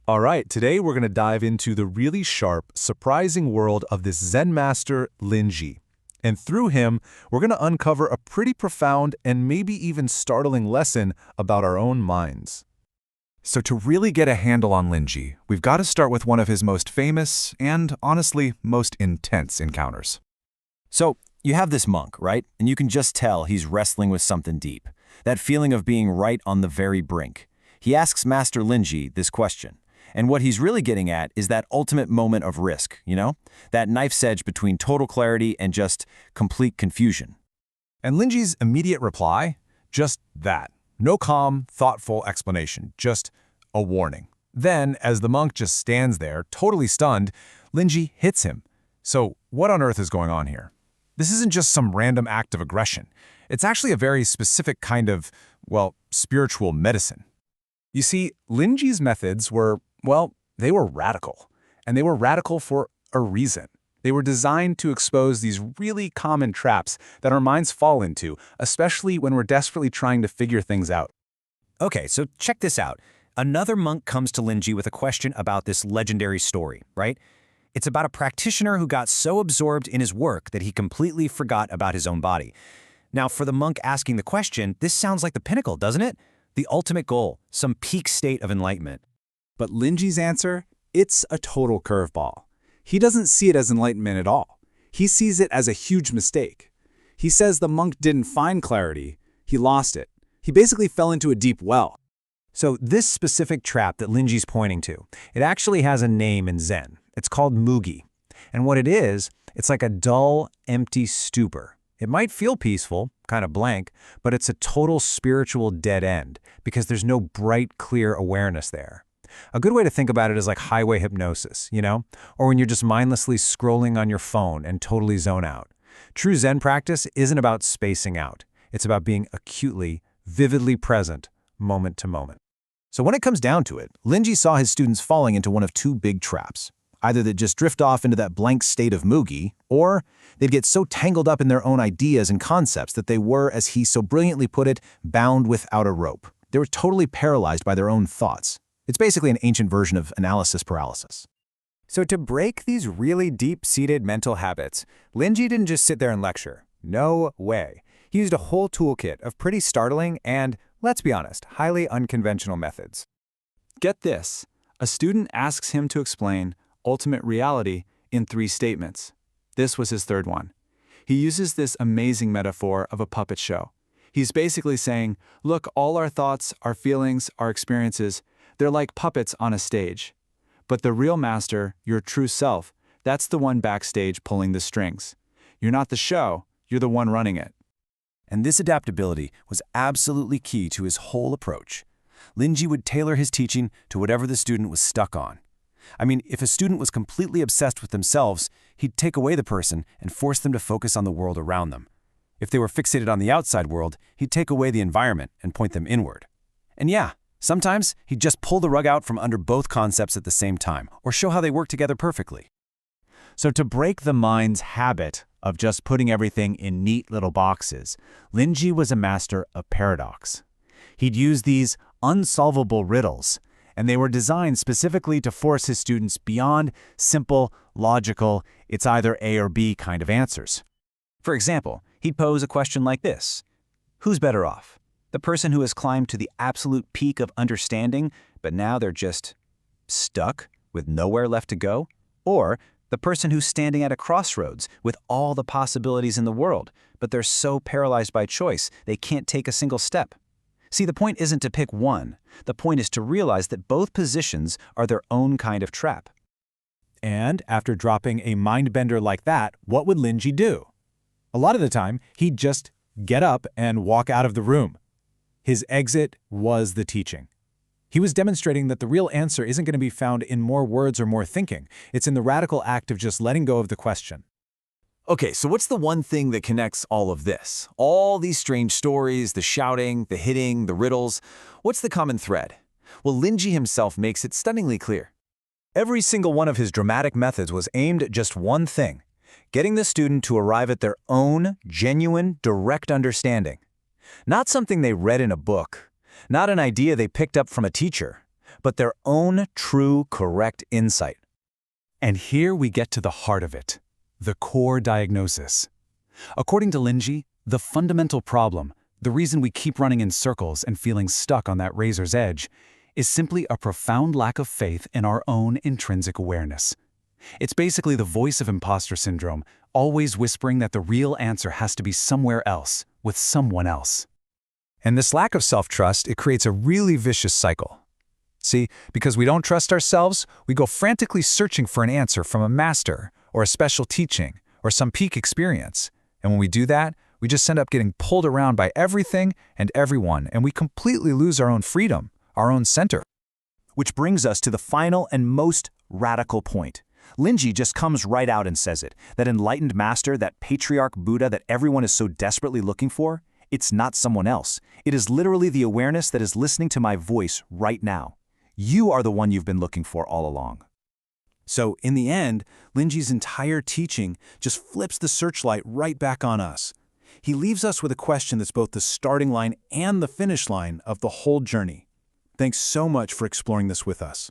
All right, today we're going to dive into the really sharp, surprising world of this Zen master, Linji. And through him, we're going to uncover a pretty profound and maybe even startling lesson about our own minds. So to really get a handle on Linji, we've got to start with one of his most famous and, honestly, most intense encounters. So, you have this monk, right? And you can just tell he's wrestling with something deep. That feeling of being right on the very brink. He asks Master Linji this question. And what he's really getting at is that ultimate moment of risk, That knife's edge between total clarity and just complete confusion. And Linji's immediate reply? Just that. No calm, thoughtful explanation, just a warning. Then, as the monk just stands there, totally stunned, Linji hits him. So, what on earth is going on here? This isn't just some random act of aggression. It's actually a very specific kind of, spiritual medicine. You see, Linji's methods were, they were radical. And they were radical for a reason. They were designed to expose these really common traps that our minds fall into, especially when we're desperately trying to figure things out. Okay, so check this out. Another monk comes to Linji with a question about this legendary story, right? It's about a practitioner who got so absorbed in his work that he completely forgot about his own body. Now, for the monk asking the question, this sounds like the pinnacle, doesn't it? The ultimate goal, some peak state of enlightenment. But Linji's answer? It's a total curveball. He doesn't see it as enlightenment at all. He sees it as a huge mistake. He says the monk didn't find clarity, he lost it. He basically fell into a deep well. So this specific trap that Linji's pointing to, it actually has a name in Zen. It's called mugi. And what it is, it's like a dull, empty stupor. It might feel peaceful, kind of blank, but it's a total spiritual dead end because there's no bright, clear awareness there. A good way to think about it is like highway hypnosis, Or when you're just mindlessly scrolling on your phone and totally zone out. True Zen practice isn't about spacing out. It's about being acutely, vividly present, moment to moment. So when it comes down to it, Linji saw his students falling into one of two big traps. Either they'd just drift off into that blank state of mugi, or they'd get so tangled up in their own ideas and concepts that they were, as he so brilliantly put it, bound without a rope. They were totally paralyzed by their own thoughts. It's basically an ancient version of analysis paralysis. So to break these really deep-seated mental habits, Linji didn't just sit there and lecture. No way. He used a whole toolkit of pretty startling and, let's be honest, highly unconventional methods. Get this. A student asks him to explain ultimate reality in 3 statements. This was his third one. He uses this amazing metaphor of a puppet show. He's basically saying, look, all our thoughts, our feelings, our experiences, they're like puppets on a stage. But the real master, your true self, that's the one backstage pulling the strings. You're not the show, you're the one running it. And this adaptability was absolutely key to his whole approach. Linji would tailor his teaching to whatever the student was stuck on. I mean, if a student was completely obsessed with themselves, he'd take away the person and force them to focus on the world around them. If they were fixated on the outside world, he'd take away the environment and point them inward. And yeah, sometimes he'd just pull the rug out from under both concepts at the same time, or show how they work together perfectly. So to break the mind's habit of just putting everything in neat little boxes, Linji was a master of paradox. He'd use these unsolvable riddles, and they were designed specifically to force his students beyond simple, logical, it's either A or B kind of answers. For example, he'd pose a question like this. Who's better off? The person who has climbed to the absolute peak of understanding, but now they're just stuck with nowhere left to go? Or the person who's standing at a crossroads with all the possibilities in the world, but they're so paralyzed by choice they can't take a single step? See, the point isn't to pick one. The point is to realize that both positions are their own kind of trap. And after dropping a mind-bender like that, what would Linji do? A lot of the time, he'd just get up and walk out of the room. His exit was the teaching. He was demonstrating that the real answer isn't going to be found in more words or more thinking. It's in the radical act of just letting go of the question. Okay, so what's the one thing that connects all of this? All these strange stories, the shouting, the hitting, the riddles. What's the common thread? Well, Linji himself makes it stunningly clear. Every single one of his dramatic methods was aimed at just one thing: getting the student to arrive at their own, genuine, direct understanding. Not something they read in a book, not an idea they picked up from a teacher, but their own true, correct insight. And here we get to the heart of it, the core diagnosis. According to Linji, the fundamental problem, the reason we keep running in circles and feeling stuck on that razor's edge, is simply a profound lack of faith in our own intrinsic awareness. It's basically the voice of imposter syndrome, always whispering that the real answer has to be somewhere else, with someone else. And this lack of self-trust, it creates a really vicious cycle. See, because we don't trust ourselves, we go frantically searching for an answer from a master, or a special teaching, or some peak experience. And when we do that, we just end up getting pulled around by everything and everyone, and we completely lose our own freedom, our own center. Which brings us to the final and most radical point. Linji just comes right out and says it, that enlightened master, that patriarch Buddha that everyone is so desperately looking for, it's not someone else. It is literally the awareness that is listening to my voice right now. You are the one you've been looking for all along. So, in the end, Linji's entire teaching just flips the searchlight right back on us. He leaves us with a question that's both the starting line and the finish line of the whole journey. Thanks so much for exploring this with us.